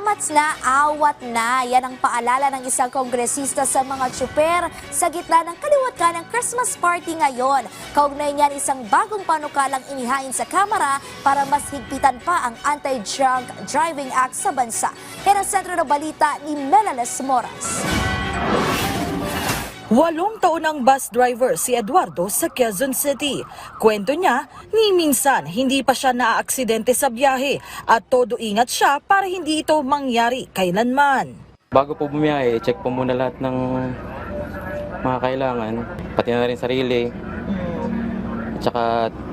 Amats na, awat na. Yan ang paalala ng isang kongresista sa mga tsuper sa gitna ng kaliwat ka ng Christmas party ngayon. Kaugnay niyan isang bagong panukalang inihain sa Kamara para mas higpitan pa ang Anti-Drunk Driving Act sa bansa. Yan ang sentro ng balita ni Melales Moras. 8 taon ng bus driver si Eduardo sa Quezon City. Kwento niya, ni minsan hindi pa siya naaaksidente sa biyahe at todo ingat siya para hindi ito mangyari kailanman. Bago po bumiyahe, check po muna lahat ng mga kailangan, pati na rin sarili. At saka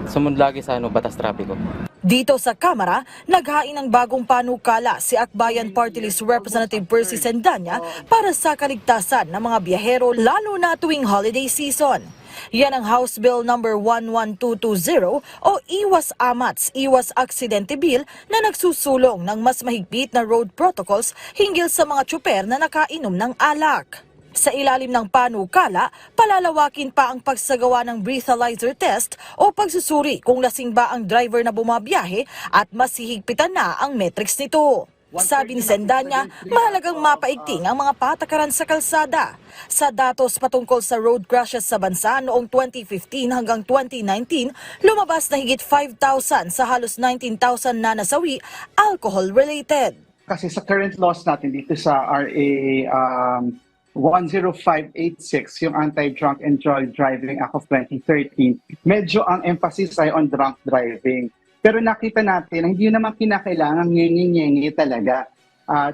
sumunod lagi sa batas trapiko. Dito sa Kamara, naghain ng bagong panukala si Akbayan Party List Representative Percy Sendanya para sa kaligtasan ng mga biyahero lalo na tuwing holiday season. Yan ang House Bill number 11220 o Iwas Amats, Iwas Aksidente Bill na nagsusulong ng mas mahigpit na road protocols hinggil sa mga tsuper na nakainom ng alak. Sa ilalim ng panukala, palalawakin pa ang pagsagawa ng breathalyzer test o pagsusuri kung lasing ba ang driver na bumabiyahe at mas hihigpitan na ang metrics nito. Sabi ni Sendanya, mahalagang mapaigting ang mga patakaran sa kalsada. Sa datos patungkol sa road crashes sa bansa noong 2015 hanggang 2019, lumabas na higit 5,000 sa halos 19,000 na nasawi alcohol-related. Kasi sa current laws natin dito sa RA 10586, yung Anti-Drunk and Driving Act of 2013, medyo ang emphasis ay on drunk driving. Pero nakita natin, hindi naman kinakailangan nyengi talaga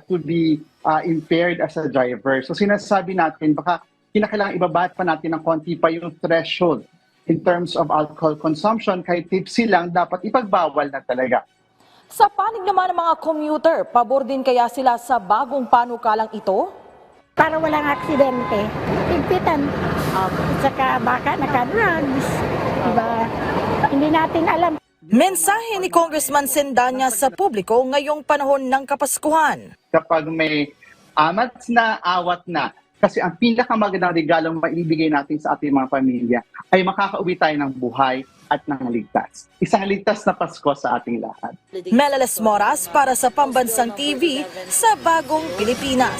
to be impaired as a driver. So sinasabi natin, baka kinakailangan ibabat pa natin ng konti pa yung threshold in terms of alcohol consumption. Kahit tipsy lang, dapat ipagbawal na talaga. Sa panig naman ng mga commuter, pabor din kaya sila sa bagong panukalang ito? Para walang aksidente, higpitan. Saka baka naka-drugs. Diba? Hindi natin alam. Mensahe ni Congressman Sendanya sa publiko ngayong panahon ng Kapaskuhan. Kapag may amats na, awat na, kasi ang pinakamagandang regalong maibigay natin sa ating mga pamilya ay makakauwi tayo ng buhay at ng ligtas. Isang ligtas na Pasko sa ating lahat. Melales Moras para sa Pambansang TV sa Bagong Pilipinas.